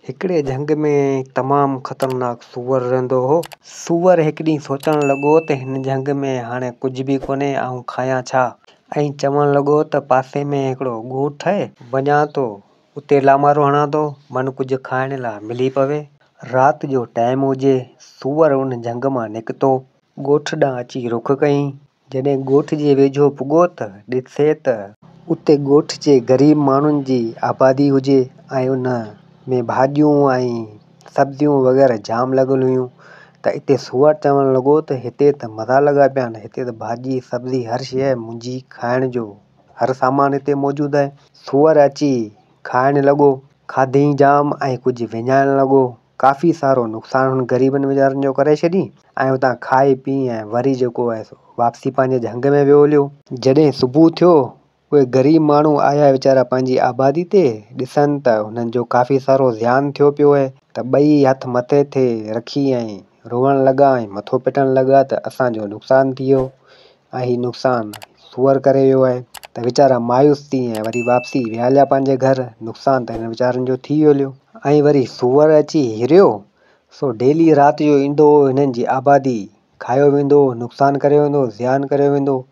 हिकिड़े झंग में तमामु ख़तरनाक सूअर रहंदो हो। सूअर हिकु ॾींहुं सोचणु लॻो त हिन झंग में हाणे कुझु बि कोन्हे, आऊं खायां छा। ऐं चवणु लॻो त पासे में हिकिड़ो ॻोठु आहे, वञा थो उते लामारो हणां थो, मन कुझु खाइण लाइ मिली पवे। राति जो टाइम हुजे, सूअर उन झंग मां निकितो, ॻोठु ॾांहुं अची रुख कयईं। जॾहिं ॻोठ जे वेझो पुॻो त ॾिसे त उते ॻोठ जे ग़रीब माण्हुनि जी आबादी हुजे ऐं उन में भाॼियूं ऐं सब्जियूं वग़ैरह जाम लॻल हुयूं। त हिते सूअर चवणु लॻो त हिते त मज़ा लॻा पिया आहिनि, हिते त भाॼी सब्जी हर शइ मुंहिंजी खाइण जो हर सामान हिते मौजूदु आहे। सूअर अची खाइणु लॻो, खाधई जाम ऐं कुझु विञाइणु लॻो। काफ़ी सारो नुक़सानु हुन ग़रीबनि वीचारनि जो करे छॾी ऐं हुतां खाई पी ऐं वरी जेको आहे सो वापसी पंहिंजे झंग में वियो हलियो। जॾहिं सुबुह थियो, उहे ग़रीब माण्हू आया वीचारा पंहिंजी आबादी ते, ॾिसनि त हुननि जो काफ़ी सारो ज़ियान थियो पियो आहे। त ॿई हथ मथे ते रखी ऐं रोअण लॻा ऐं मथो पिटणु लॻा त असांजो नुक़सानु थी वियो ऐं हीउ नुक़सानु सूअर करे वियो आहे। त वीचारा मायूस थी ऐं वरी वापसी विया हलिया पंहिंजे घर। नुक़सानु त हिन वीचारनि जो थी वियो हलियो। ऐं वरी सूअर अची हिरियो, सो डेली राति जो ईंदो, हिननि जी आबादी खायो वेंदो, नुक़सानु करे वेंदो, ज़ियान करे वेंदो।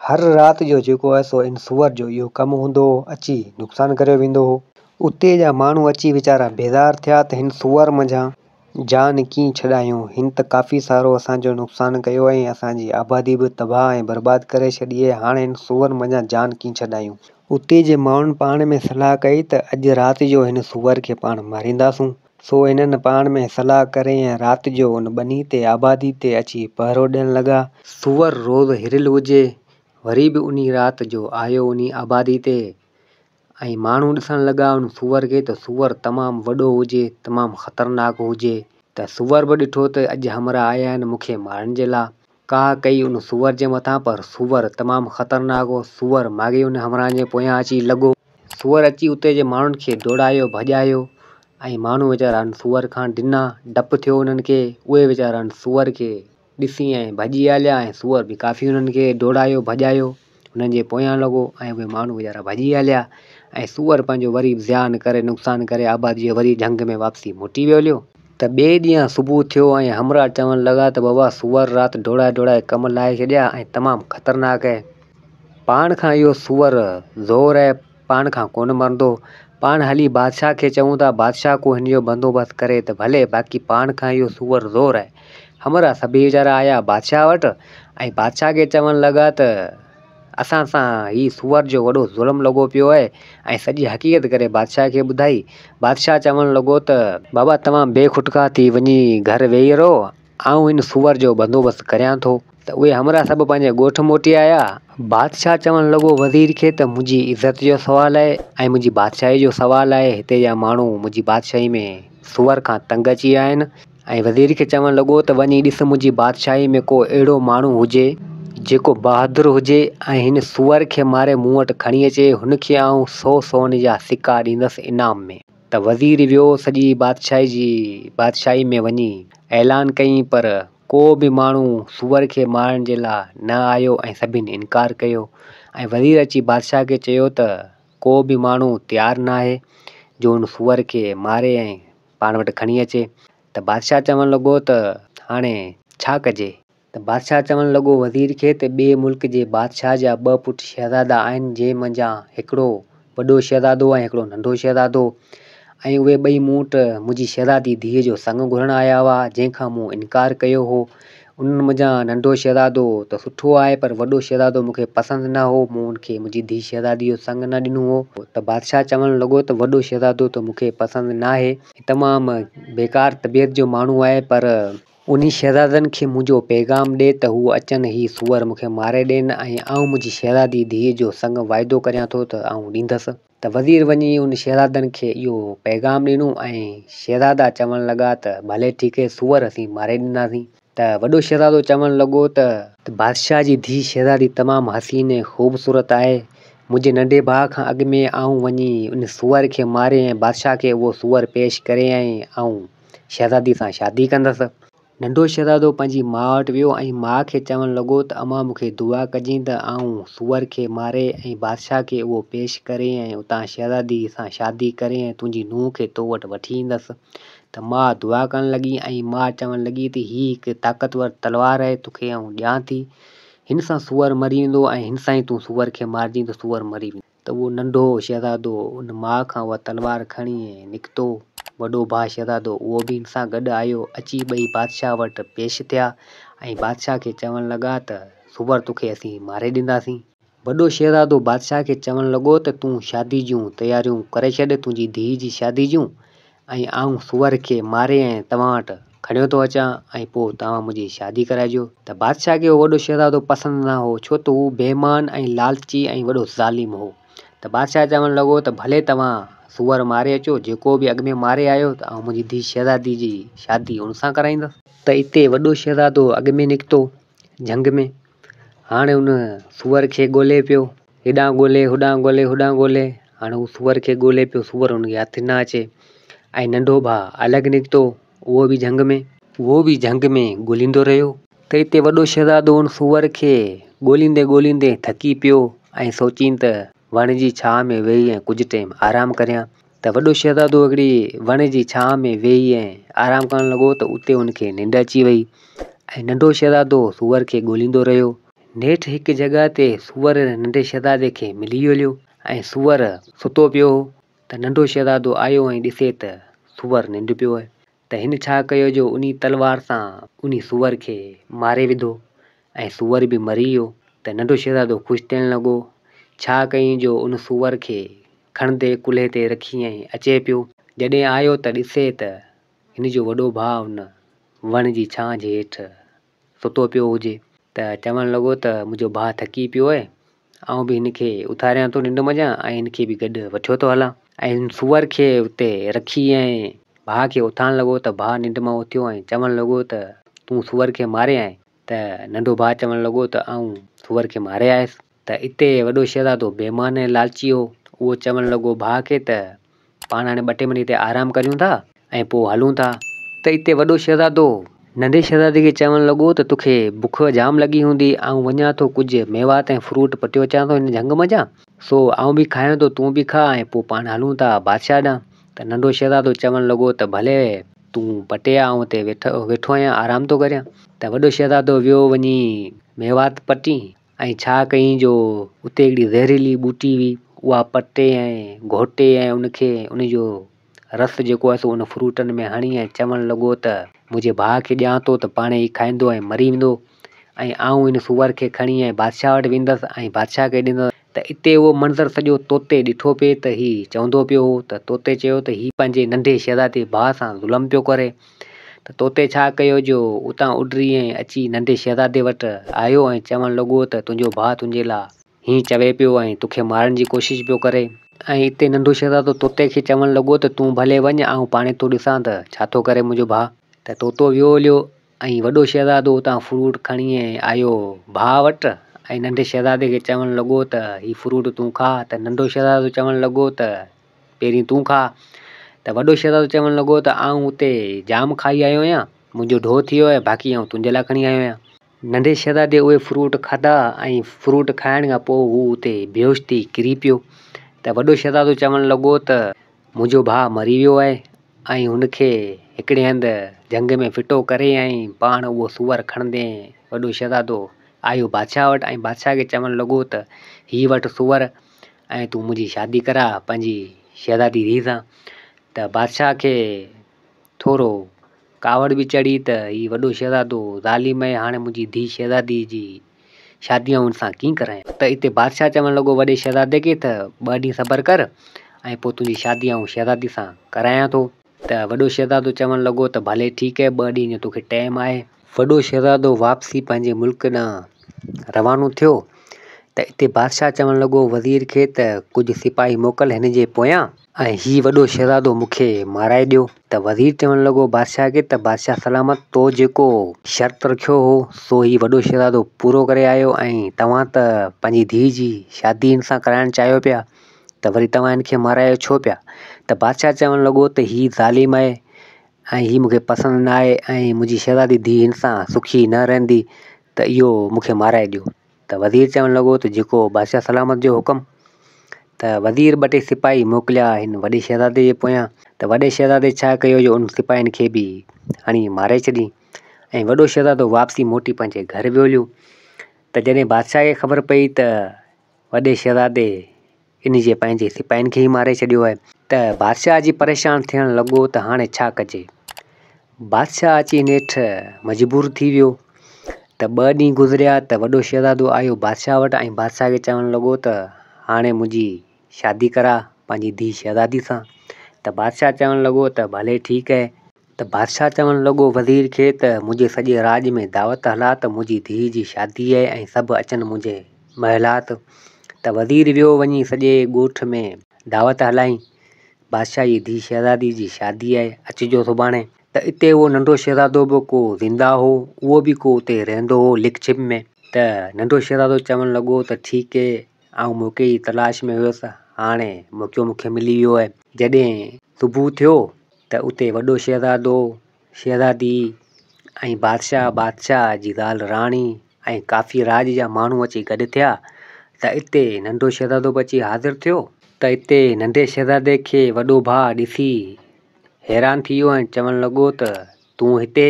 हर राति जो जेको आहे सो इन सूअर जो इहो कमु हूंदो हो, अची नुक़सानु करे वेंदो हो। उते जा माण्हू अची वीचारा बेज़ार थिया त हिन सूअर मंझां जान कीअं छॾायूं, हिन त काफ़ी सारो असांजो नुक़सानु कयो ऐं असांजी आबादी बि तबाह ऐं बर्बादु करे छॾी आहे। हाणे हिन सूअर मंझां जान कीअं छॾायूं। उते जे माण्हुनि पाण में सलाह कई त अॼु राति जो हिन सूअर खे पाण मारींदासूं। सो हिननि पाण में सलाह करे ऐं राति जो उन ॿनी ते आबादी ते अची पहरो ॾियणु लॻा। सूअर रोज़ हिरियलु हुजे, वरी बि उन राति जो आयो उन आबादी ते ऐं माण्हू ॾिसणु लॻा उन सूअर खे त सूअर तमामु वॾो हुजे, तमामु ख़तरनाक हुजे। त सूअर बि ॾिठो त अॼु हमरा आया आहिनि मूंखे मारण जे लाइ। का कई उन सूअर जे मथां, पर सूअर तमामु ख़तरनाक हो। सूअर माॻे उन हमरा जे पोयां अची लॻो। सूअर अची उते जे माण्हुनि खे दौड़ायो, भॼायो ऐं माण्हू वीचारा उन सूअर खां ॾिना, डपु थियो उन्हनि खे। उहे वीचारा उन सूअर खे ॾिसी ऐं भॼी हलिया ऐं सूअर बि काफ़ी उन्हनि खे दौड़ायो, भॼायो, उन्हनि जे पोयां लॻो ऐं उहे माण्हू वीचारा भॼी हलिया ऐं सूअर पंहिंजो वरी ज़ियान करे, नुक़सानु करे आबादी वरी झंग में वापसी मोटी वियो हलियो। त ॿिए ॾींहुं सुबुह थियो ऐं हमरा चवणु लॻा त बाबा सूअर राति दौड़ाए दौड़ाए कमु लाहे छॾिया ऐं तमामु ख़तरनाक आहे। पाण खां इहो सूअर ज़ोर आहे, पाण खां कोन मरंदो। पाण हली बादशाह खे चऊं था, बादशाह को हिन जो बंदोबस्तु करे त भले, बाक़ी पाण खां इहो सूअर ज़ोर आहे। हमरा सभई वीचारा आया बादशाह वटि ऐं बादशाह खे चवणु लॻा त असां सां हीउ सूअर जो वॾो ज़ुल्म लॻो पियो आहे ऐं सॼी हक़ीक़त करे बादशाह खे ॿुधाई। बादशाह चवणु लॻो त बाबा तव्हां बेखुटका थी वञी घर वेही रहो, आऊं हिन सूअर जो बंदोबस्तु करियां थो। त उहे हमरा सभु पंहिंजे ॻोठ मोटी आया। बादशाह चवणु लॻो वज़ीर खे त मुंहिंजी इज़त जो सुवालु आहे ऐं मुंहिंजी बादशाही जो सुवालु आहे। हिते जा माण्हू मुंहिंजी बादशाही में सूअर खां तंग अची विया आहिनि। ऐं वज़ीर खे चवणु लॻो त वञी ॾिस मुंहिंजी बादशाही में को अहिड़ो माण्हू हुजे जेको बहादुर हुजे ऐं हिन सूअर खे मारे मूं वटि खणी अचे, हुनखे आऊं 100 सोन जा सिक्का ॾींदुसि इनाम में। त वज़ीर वियो सॼी बादशाही में वञी ऐलान कयईं, पर को बि माण्हू सूअर खे मारण जे लाइ न आयो ऐं सभिनी इनकार कयो। ऐं वज़ीर अची बादशाह खे चयो त को बि माण्हू तयारु न आहे जो उन सूअर खे मारे ऐं पाण वटि खणी अचे। त बादशाह चवणु लॻो त हाणे छा कजे। त बादशाह चवणु लॻो वज़ीर खे त ॿिए मुल्क जे बादशाह जा 2 पुट शहज़ादा आहिनि, जंहिं मंझां हिकिड़ो वॾो शहज़ादो ऐं हिकिड़ो नंढो शहज़ादो। ऐं उहे ॿई मूं वटि मुंहिंजी शहज़ादी धीअ जो संग घुरणु आया हुआ, जंहिंखां मूं इनकार कयो हो। उन्हनि मंझां नंढो शहज़ादो त सुठो आहे, पर वॾो शहज़ादो मूंखे पसंदि न हो, मूं उनखे मुंहिंजी धीअ शहज़ादी जो संग न ॾिनो हो। त बादशाह चवणु लॻो त वॾो शहज़ादो त मूंखे पसंदि न आहे, तमामु बेकार तबियत जो माण्हू आहे, पर उन शहज़ादनि खे मुंहिंजो पैगाम ॾे त हू अचनि, हीउ सूअर मूंखे मारे ॾियनि ऐं आऊं मुंहिंजी शहज़ादी धीअ जो संग वाइदो करियां थो त आऊं ॾींदसि। त वज़ीर वञी उन शहज़ादनि खे इहो पैगाम ॾिनो ऐं शहज़ादा चवणु लॻा त भले ठीकु आहे, सूअर असीं मारे ॾींदासीं। त वॾो शहज़ादो चवणु लॻो त बादशाह जी धीअ शहज़ादी तमामु हसीन ऐं ख़ूबसूरत आहे। मुंहिंजे नंढे भाउ खां अॻु में आऊं वञी उन सूअर खे मारे ऐं बादशाह खे उहो सूअर पेश करे ऐं आऊं शहज़ादी सां शादी कंदसि। नंढो शहज़ादो पंहिंजी माउ वटि वियो ऐं माउ खे चवणु लॻो त अमां मूंखे दुआ कजांइ त आउं सूअर खे मारे ऐं बादशाह खे उहो पेश करे ऐं उतां शहज़ादी सां शादी करे ऐं तुंहिंजी नुंहुं खे तो वटि वठी ईंदसि। त मां दुआ करणु लॻी ऐं मां चवणु लॻी त हीअ हिकु ताक़तवर तलवार आहे, तोखे आउं ॾियां थी, हिन सां सूअर मरी वेंदो ऐं हिन सां ई तूं सूअर खे मारजांइ त सूअर मरी वेंदो। त उहो नंढो शहज़ादो उन माउ खां उहा तलवार खणी निकितो। वॾो भाउ शहज़ादो उहो बि हिन सां गॾु आयो। अची ॿई बादशाह वटि पेश थिया ऐं बादशाह खे चवणु लॻा त सूअर तोखे असीं मारे ॾींदासीं। वॾो शहज़ादो बादशाह खे चवणु लॻो त तूं शादी जूं तयारियूं करे छॾ, तुंहिंजी धीउ जी शादी जूं, ऐं आउं सूअर खे मारे ऐं तव्हां वटि खणियो थो अचां ऐं पोइ तव्हां मुंहिंजी शादी कराइजो। त बादशाह खे उहो वॾो शहज़ादो पसंदि न हो, छो त हू बेईमान ऐं लालची ऐं वॾो ज़ालिम हो। त बादशाह चवणु लॻो त भले तव्हां सूअर मारे अचो, जेको बि अॻु में मारे आयो त ऐं मुंहिंजी धीउ शहज़ादी जी शादी हुन सां कराईंदसि। त हिते वॾो शहज़ादो अॻु में निकितो जंग में। हाणे हुन सूअर खे ॻोल्हे पियो, हेॾां ॻोल्हे होॾां ॻोल्हे होॾां ॻोल्हे, हाणे हू सूअर खे ॻोल्हे पियो, सूअर हुनखे हथु न अचे। ऐं नंढो भाउ अलॻि निकितो, उहो बि जंग में ॻोल्हींदो रहियो। त हिते वॾो शहज़ादो हुन सूअर खे ॻोल्हींदे ॻोल्हींदे थकी पियो ऐं सोचीनि त वण जी छांव में वेही ऐं कुझु टाइम आराम करियां। त वॾो शहज़ादो हिकिड़ी वण जी छांव में वेही ऐं आराम करणु लॻो त उते हुनखे निंड अची वई ऐं नंढो शहज़ादो सूअर खे ॻोल्हींदो रहियो। नेठि हिकु जॻह ते सूअर नंढे शहज़ादे खे मिली वियो ऐं सूअर सुतो पियो हो। त नंढो शहज़ादो आयो ऐं ॾिसे त सूअर निंड पियो आहे। त हिन छा कयो जो उन तलवार सां उन सूअर खे मारे विधो ऐं सूअर बि मरी वियो। त नंढो शहज़ादो ख़ुशि थियणु लॻो, छा कयईं जो उन सूअर खे खणंदे कुल्हे ते रखी ऐं अचे पियो। जॾहिं आयो त ॾिसे त हिन जो वॾो भाउ हुन वण जी छांव जे हेठि सुतो पियो हुजे। त चवणु लॻो त मुंहिंजो भाउ थकी पियो आहे, आउं बि हिनखे उथारियां थो निंड मञा ऐं हिनखे बि गॾु वठियो थो हलां। ऐं हिन सूअर खे उते रखी ऐं भाउ खे उथारणु लॻो त भाउ निंड मां उथियो ऐं चवणु लॻो त तूं सूअर खे मारे आहीं। त नंढो भाउ चवणु लॻो त आउं सूअर खे मारे आयुसि। त हिते वॾो शहज़ादो बेईमान ऐं लालची हो, उहो चवणु लॻो भाउ खे त पाण हाणे 2 टे मिंट हिते आराम करियूं था ऐं पोइ हलूं था। त हिते वॾो शहज़ादो नंढे शहज़ादे खे चवणु लॻो त तोखे बुख जाम लॻी हूंदी, आउं वञा थो कुझु मेवात ऐं फ्रूट पटियो अचां थो हिन झंग मज़ा, सो आउं बि खायां थो, तूं बि खा ऐं पोइ पाण हलूं था बादशाह ॾांहुं। त नंढो शहज़ादो चवणु लॻो त भले तूं पटे आ, आउं हिते वेठो आहियां, आराम थो करियां। त वॾो शहज़ादो वियो वञी मेवात पटी ऐं छा कयईं जो उते हिकिड़ी ज़हरीली ॿूटी हुई, उहा पटे ऐं घोटे ऐं उनखे उनजो रस जेको आहे सो उन फ्रूटनि में हणी ऐं चवणु लॻो त मुंहिंजे भाउ खे ॾियां थो त पाण ई खाईंदो ऐं मरी वेंदो ऐं आउं हिन सूअर खे खणी ऐं बादशाह वटि वेंदसि ऐं बादशाह खे ॾींदसि। त हिते उहो मंज़रु सॼो तोते ॾिठो पिए त हीउ चवंदो पियो हो त तोते चयो त हीउ पंहिंजे नंढे शहज़ादे भाउ सां ज़ुल्म पियो करे। त तोते छा कयो जो उतां उॾरी ऐं अची नंढे शहज़ादे वटि आयो ऐं चवणु लॻो त तुंहिंजो भाउ तुंहिंजे लाइ हीअं चवे पियो ऐं तोखे मारण जी कोशिशि पियो करे। ऐं हिते नंढो शहज़ादो तोते खे चवणु लॻो त तूं भले वञ, आउं पाणे थो ॾिसां त छा थो करे मुंहिंजो भाउ। त तोतो वियो हलियो ऐं वॾो शहज़ादो उतां फ्रूट खणी ऐं आयो भाउ वटि ऐं नंढे शहज़ादे खे चवणु लॻो त हीउ फ्रूट तूं खा। त नंढो शहज़ादो चवणु लॻो त पहिरीं तूं खा। त वॾो शहज़ादो चवणु लॻो त आउं हुते जाम खाई आयो आहियां, मुंहिंजो ढो थी वियो आहे, बाक़ी आउं तुंहिंजे लाइ खणी आयो आहियां। नंढे शहज़ादे उहे फ्रूट खाधा ऐं फ्रूट खाइण खां पोइ हू हुते बेहोश थी किरी पियो। त वॾो शहज़ादो चवणु लॻो त मुंहिंजो भाउ मरी वियो आहे ऐं हुनखे हिकिड़े हंधि जंग में फिटो करे ऐं पाण उहो सूअर खणंदे वॾो शहज़ादो आयो बादशाह वटि ऐं बादशाह खे चवणु लॻो त हीउ वटि सूअर ऐं तूं मुंहिंजी शादी करा पंहिंजी शहज़ादी धीउ सां। त बादशाह खे थोरो कावड़ बि चढ़ी त हीउ वॾो शहज़ादो ज़ालिम आहे, हाणे मुंहिंजी धीउ शहज़ादी जी शादी हुन सां कीअं करायां। त हिते बादशाह चवणु लॻो वॾे शहज़ादे खे त 2 ॾींहं सब्र कर ऐं पोइ तुंहिंजी शादी आउं शहज़ादी सां करायां थो। त वॾो शहज़ादो चवणु लॻो त भले ठीकु आहे, 2 ॾींहं जो तोखे टाइम आहे। वॾो शहज़ादो वापसी पंहिंजे मुल्क ॾांहुं रवानो थियो। त हिते बादशाह चवणु लॻो वज़ीर खे त कुझु सिपाही मोकिल हिन जे पोयां ऐं हीउ वॾो शहज़ादो मूंखे माराए ॾियो। त वज़ीर चवणु लॻो बादशाह खे त बादशाह सलामत, तो जेको शर्त रखियो हो सो हीउ वॾो शहज़ादो पूरो करे आयो ऐं तव्हां त पंहिंजी धीउ जी शादी हिन सां कराइणु चाहियो पिया, त वरी तव्हां हिनखे मारायो छो पिया। त बादशाह चवणु लॻो त हीउ ज़ालिम आहे ऐं हीअ मूंखे पसंदि न आहे ऐं मुंहिंजी शहज़ादी धीउ हिन सां सुखी न रहंदी त इहो मूंखे माराए ॾियो। त वज़ीर चवणु लॻो त जेको बादशाह सलामत जो हुकुम। त वज़ीर 2 टे सिपाही मोकिलिया हिन वॾे शहज़ादे जे पोयां। त वॾे शहज़ादे छा कयो जो उन सिपाहियुनि खे बि हणी मारे छॾी ऐं वॾो शहज़ादो वापसी मोटी पंहिंजे घर वियो हलियो। त जॾहिं बादशाह खे ख़बर पई त वॾे शहज़ादे इन जे पंहिंजे सिपाहियुनि खे ई मारे छॾियो आहे त बादशाह जी परेशान थियणु लॻो त हाणे छा कजे। बादशाह अची नेठि मजबूर थी वियो। त 2 ॾींहं गुज़रिया त वॾो शहज़ादो आयो बादशाह वटि ऐं बादशाह खे चवणु लॻो त हाणे मुंहिंजी शादी करा पंहिंजी धीउ शहज़ादी सां। त बादशाह चवणु लॻो त भले ठीकु आहे। त बादशाह चवणु लॻो वज़ीर खे त मुंहिंजे सॼे राज में दावत हला त मुंहिंजी धीउ जी शादी आहे ऐं सभु अचनि मुंहिंजे महलात। त वज़ीर वियो वञी सॼे ॻोठ में दावत हलाई बादशाह जी धीउ शहज़ादी जी शादी आहे, अचिजो सुभाणे। त इते उहो नंढो शहज़ादो बि को ज़िंदा हो, उहो बि को उते रहंदो हो लिक छिप में। त नंढो शहज़ादो चवणु लॻो त ठीकु आहे, आउं मौक़े जी तलाश में हुयुसि, हाणे मौक़ो मूंखे मिली वियो आहे। जॾहिं सुबुह थियो त उते वॾो शहज़ादो, शहज़ादी ऐं बादशाह जी ज़ाल राणी ऐं काफ़ी राज जा माण्हू अची गॾु थिया। त इते नंढो शहज़ादो बि अची हाज़िर थियो। त इते नंढे शहज़ादे खे वॾो भाउ ॾिसी हैरान थी वियो ऐं चवणु लॻो त तूं हिते।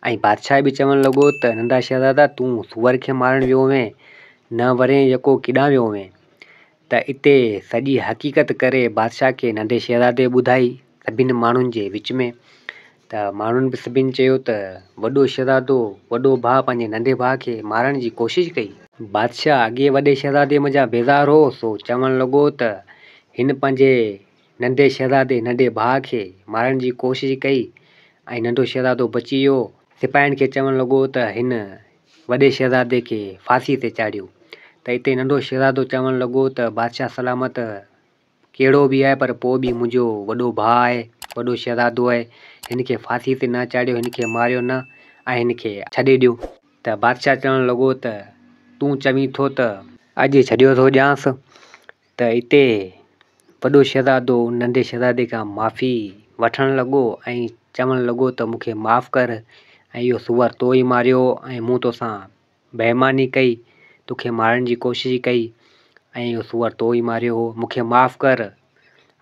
ऐं बादशाह बि चवणु लॻो त नंढा शहज़ादा तूं सूअर खे मारणु वियो हुएं, न वरे यको किॾां वियो हुएं। त इते सॼी हक़ीक़त करे बादशाह खे नंढे शहज़ादे ॿुधाई सभिनि माण्हुनि जे विच में। त माण्हुनि बि सभिनि चयो त वॾो शहज़ादो वॾो भाउ पंहिंजे नंढे भाउ खे मारण जी कोशिशि कई। बादशाह अॻे वॾे शहज़ादे मुंहिंजा बेज़ार हो, सो चवणु लॻो त हिन पंहिंजे नंढे शहज़ादे नंढे भाउ खे मारण जी कोशिशि कई ऐं नंढो शहज़ादो बची वियो। सिपाहियुनि खे चवणु लॻो त हिन वॾे शहज़ादे खे फांसी ते चाढ़ियो। त हिते नंढो शहज़ादो चवणु लॻो त बादशाह सलामत कहिड़ो बि आहे पर पोइ बि मुंहिंजो वॾो भाउ आहे, वॾो शहज़ादो आहे, हिन खे फांसी ते न चाढ़ियो, हिन खे मारियो न ऐं हिन खे छॾे ॾियो। त बादशाह चवणु लॻो त तूं चवीं थो त अॼु छॾियो थो ॼांसि। त हिते वॾो शहज़ादो नंढे शहज़ादे खां माफ़ी वठणु लॻो ऐं चवणु लॻो त मूंखे माफ़ु कर ऐं इहो सूअर तो ई मारियो ऐं मूं तोसां बेईमानी कई, तोखे मारण जी कोशिशि कई ऐं इहो सूअर तो ई मारियो हो, मूंखे माफ़ु कर।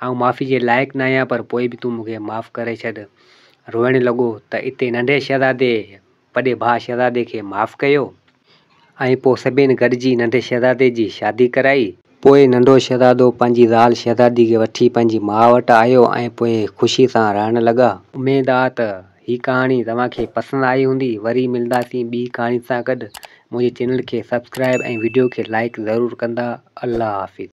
ऐं माफ़ी जे लाइक़ु न आहियां पर पोइ बि तूं मूंखे माफ़ु करे छॾ। रोइणु लॻो। त इते नंढे शहज़ादे वॾे भाउ शहज़ादे खे माफ़ु कयो ऐं पोइ सभिनि गॾिजी नंढे शहज़ादे जी शादी कराई। पोइ नंढो शहज़ादो पंहिंजी ज़ाल शहज़ादी खे वठी पंहिंजी माउ वटि आयो ऐं पोइ ख़ुशी सां रहणु लॻा। उमेद आहे त हीअ कहाणी तव्हांखे पसंदि आई हूंदी। वरी मिलंदासीं ॿी कहाणी सां गॾु। मुंहिंजे चैनल खे सब्सक्राइब ऐं वीडियो खे लाइक ज़रूरु कंदा। अल्लाह हाफ़िज़।